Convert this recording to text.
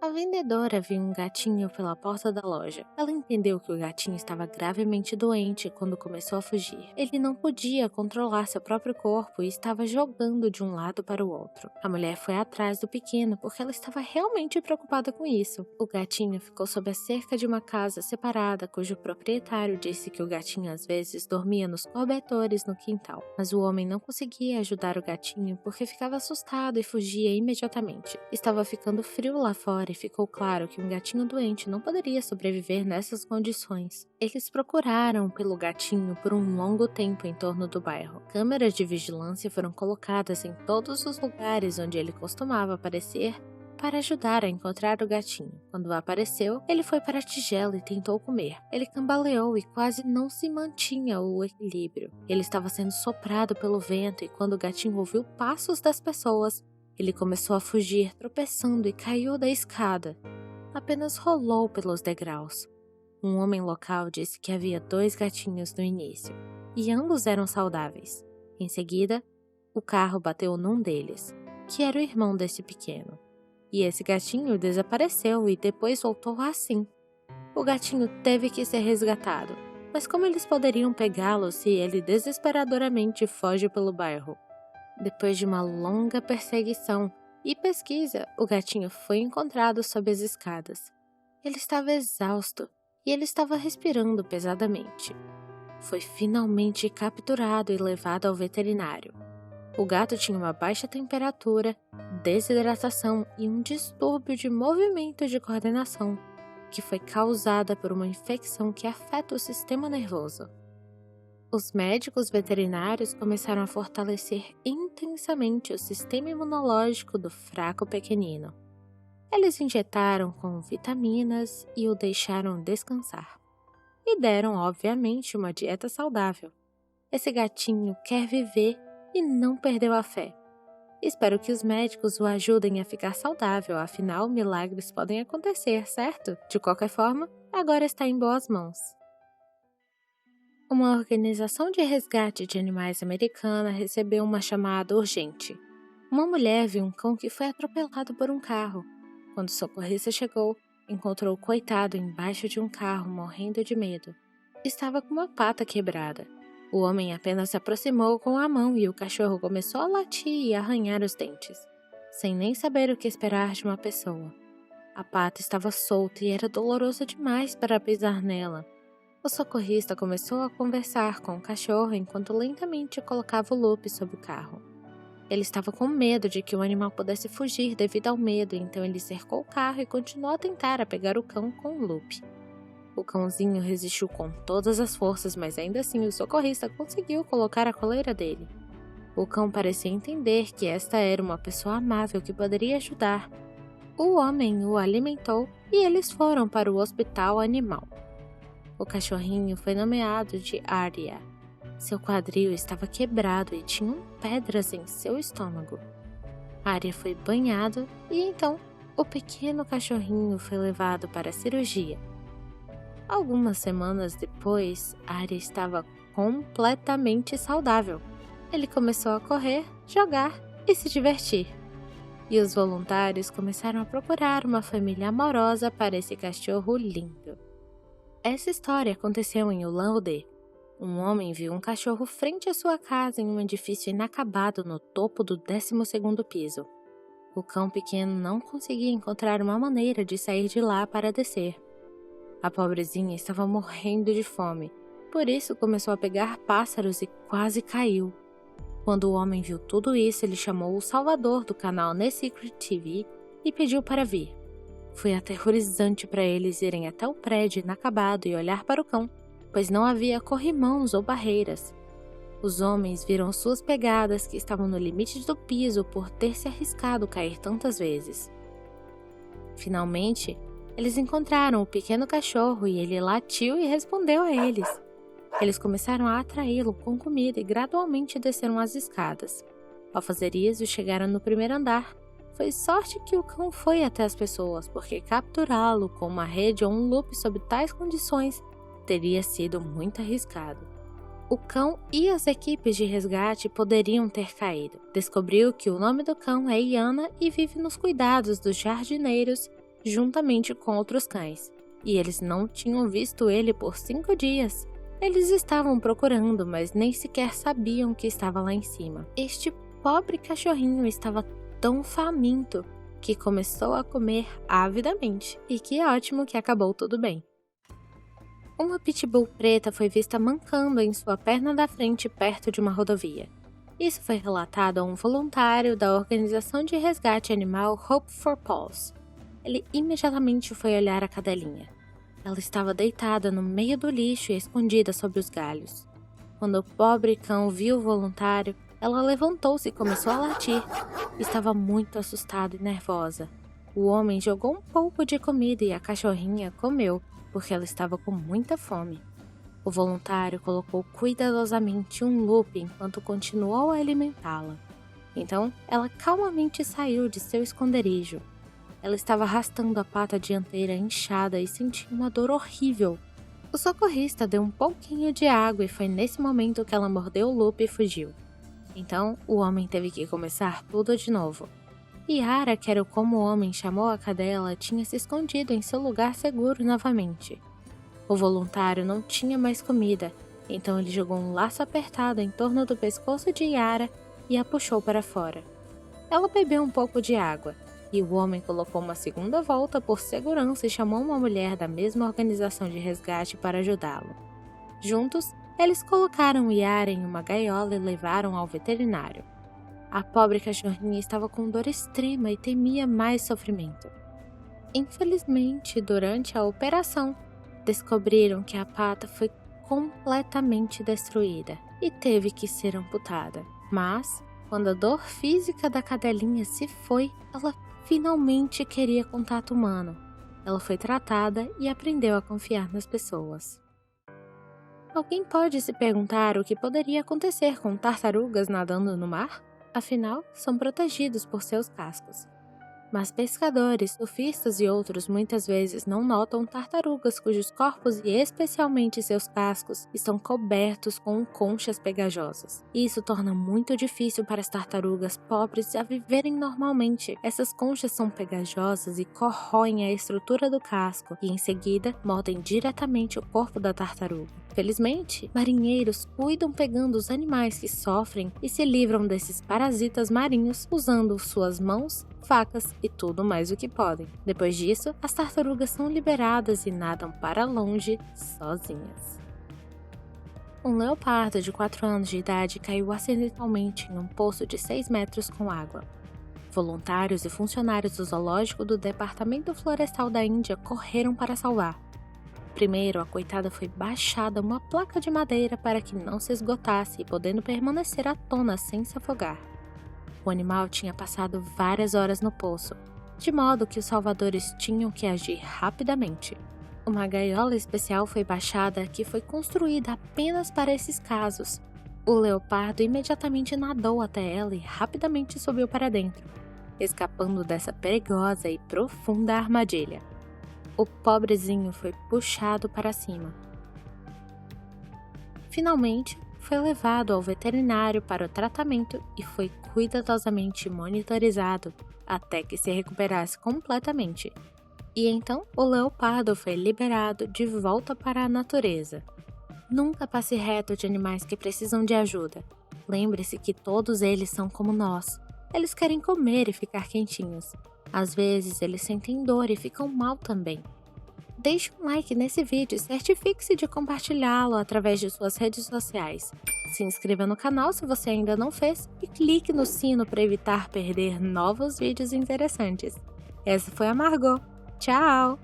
A vendedora viu um gatinho pela porta da loja. Ela entendeu que o gatinho estava gravemente doente quando começou a fugir. Ele não podia controlar seu próprio corpo e estava jogando de um lado para o outro. A mulher foi atrás do pequeno porque ela estava realmente preocupada com isso. O gatinho ficou sob a cerca de uma casa separada, cujo proprietário disse que o gatinho às vezes dormia nos cobertores no quintal. Mas o homem não conseguia ajudar o gatinho porque ficava assustado e fugia imediatamente. Estava ficando frio lá fora e ficou claro que um gatinho doente não poderia sobreviver nessas condições. Eles procuraram pelo gatinho por um longo tempo em torno do bairro. Câmeras de vigilância foram colocadas em todos os lugares onde ele costumava aparecer para ajudar a encontrar o gatinho. Quando apareceu, ele foi para a tigela e tentou comer. Ele cambaleou e quase não se mantinha o equilíbrio. Ele estava sendo soprado pelo vento e quando o gatinho ouviu passos das pessoas, ele começou a fugir, tropeçando e caiu da escada. Apenas rolou pelos degraus. Um homem local disse que havia 2 gatinhos no início, e ambos eram saudáveis. Em seguida, o carro bateu num deles, que era o irmão desse pequeno. E esse gatinho desapareceu e depois voltou assim. O gatinho teve que ser resgatado, mas como eles poderiam pegá-lo se ele desesperadoramente foge pelo bairro? Depois de uma longa perseguição e pesquisa, o gatinho foi encontrado sob as escadas. Ele estava exausto e ele estava respirando pesadamente. Foi finalmente capturado e levado ao veterinário. O gato tinha uma baixa temperatura, desidratação e um distúrbio de movimento de coordenação, que foi causada por uma infecção que afeta o sistema nervoso. Os médicos veterinários começaram a fortalecer intensamente o sistema imunológico do fraco pequenino. Eles injetaram com vitaminas e o deixaram descansar. E deram, obviamente, uma dieta saudável. Esse gatinho quer viver e não perdeu a fé. Espero que os médicos o ajudem a ficar saudável, afinal, milagres podem acontecer, certo? De qualquer forma, agora está em boas mãos. Uma organização de resgate de animais americana recebeu uma chamada urgente. Uma mulher viu um cão que foi atropelado por um carro. Quando o socorrista chegou, encontrou o coitado embaixo de um carro, morrendo de medo. Estava com uma pata quebrada. O homem apenas se aproximou com a mão e o cachorro começou a latir e arranhar os dentes, sem nem saber o que esperar de uma pessoa. A pata estava solta e era doloroso demais para pisar nela. O socorrista começou a conversar com o cachorro enquanto lentamente colocava o loop sob o carro. Ele estava com medo de que o animal pudesse fugir devido ao medo, então ele cercou o carro e continuou a tentar pegar o cão com o loop. O cãozinho resistiu com todas as forças, mas ainda assim o socorrista conseguiu colocar a coleira dele. O cão parecia entender que esta era uma pessoa amável que poderia ajudar. O homem o alimentou e eles foram para o hospital animal. O cachorrinho foi nomeado de Arya. Seu quadril estava quebrado e tinham pedras em seu estômago. Arya foi banhado e então o pequeno cachorrinho foi levado para a cirurgia. Algumas semanas depois, Arya estava completamente saudável. Ele começou a correr, jogar e se divertir. E os voluntários começaram a procurar uma família amorosa para esse cachorro lindo. Essa história aconteceu em Ulan-Ude. Um homem viu um cachorro frente à sua casa em um edifício inacabado no topo do 12º piso. O cão pequeno não conseguia encontrar uma maneira de sair de lá para descer. A pobrezinha estava morrendo de fome, por isso começou a pegar pássaros e quase caiu. Quando o homem viu tudo isso, ele chamou o salvador do canal The Secret TV e pediu para vir. Foi aterrorizante para eles irem até o prédio inacabado e olhar para o cão, pois não havia corrimãos ou barreiras. Os homens viram suas pegadas que estavam no limite do piso por ter se arriscado cair tantas vezes. Finalmente, eles encontraram o pequeno cachorro e ele latiu e respondeu a eles. Eles começaram a atraí-lo com comida e gradualmente desceram as escadas. Ao fazer isso, chegaram no primeiro andar. Foi sorte que o cão foi até as pessoas, porque capturá-lo com uma rede ou um loop sob tais condições teria sido muito arriscado. O cão e as equipes de resgate poderiam ter caído. Descobriu que o nome do cão é Iana e vive nos cuidados dos jardineiros juntamente com outros cães, e eles não tinham visto ele por 5 dias. Eles estavam procurando, mas nem sequer sabiam que estava lá em cima. Este pobre cachorrinho estava tão faminto que começou a comer avidamente. E que ótimo que acabou tudo bem. Uma pitbull preta foi vista mancando em sua perna da frente perto de uma rodovia. Isso foi relatado a um voluntário da organização de resgate animal Hope for Paws. Ele imediatamente foi olhar a cadelinha. Ela estava deitada no meio do lixo e escondida sob os galhos. Quando o pobre cão viu o voluntário, ela levantou-se e começou a latir. Estava muito assustada e nervosa. O homem jogou um pouco de comida e a cachorrinha comeu, porque ela estava com muita fome. O voluntário colocou cuidadosamente um loop enquanto continuou a alimentá-la. Então, ela calmamente saiu de seu esconderijo. Ela estava arrastando a pata dianteira inchada e sentia uma dor horrível. O socorrista deu um pouquinho de água e foi nesse momento que ela mordeu o loop e fugiu. Então, o homem teve que começar tudo de novo. Yara, que era como o homem chamou a cadela, tinha se escondido em seu lugar seguro novamente. O voluntário não tinha mais comida, então ele jogou um laço apertado em torno do pescoço de Yara e a puxou para fora. Ela bebeu um pouco de água, e o homem colocou uma segunda volta por segurança e chamou uma mulher da mesma organização de resgate para ajudá-lo. Juntos, eles colocaram Yara em uma gaiola e levaram ao veterinário. A pobre cachorrinha estava com dor extrema e temia mais sofrimento. Infelizmente, durante a operação, descobriram que a pata foi completamente destruída e teve que ser amputada. Mas, quando a dor física da cadelinha se foi, ela finalmente queria contato humano. Ela foi tratada e aprendeu a confiar nas pessoas. Alguém pode se perguntar o que poderia acontecer com tartarugas nadando no mar? Afinal, são protegidos por seus cascos. Mas pescadores, surfistas e outros muitas vezes não notam tartarugas cujos corpos e especialmente seus cascos estão cobertos com conchas pegajosas. Isso torna muito difícil para as tartarugas pobres a viverem normalmente. Essas conchas são pegajosas e corroem a estrutura do casco e em seguida mordem diretamente o corpo da tartaruga. Felizmente, marinheiros cuidam pegando os animais que sofrem e se livram desses parasitas marinhos usando suas mãos, facas e tudo mais o que podem. Depois disso, as tartarugas são liberadas e nadam para longe sozinhas. Um leopardo de 4 anos de idade caiu acidentalmente em um poço de 6 metros com água. Voluntários e funcionários do zoológico do Departamento Florestal da Índia correram para salvar. Primeiro, a coitada foi baixada uma placa de madeira para que não se esgotasse e podendo permanecer à tona sem se afogar. O animal tinha passado várias horas no poço, de modo que os salvadores tinham que agir rapidamente. Uma gaiola especial foi baixada que foi construída apenas para esses casos. O leopardo imediatamente nadou até ela e rapidamente subiu para dentro, escapando dessa perigosa e profunda armadilha. O pobrezinho foi puxado para cima. Finalmente, foi levado ao veterinário para o tratamento e foi cuidadosamente monitorizado até que se recuperasse completamente. E então, o leopardo foi liberado de volta para a natureza. Nunca passe reto de animais que precisam de ajuda. Lembre-se que todos eles são como nós. Eles querem comer e ficar quentinhos. Às vezes, eles sentem dor e ficam mal também. Deixe um like nesse vídeo e certifique-se de compartilhá-lo através de suas redes sociais. Se inscreva no canal se você ainda não fez e clique no sino para evitar perder novos vídeos interessantes. Essa foi a Margot. Tchau!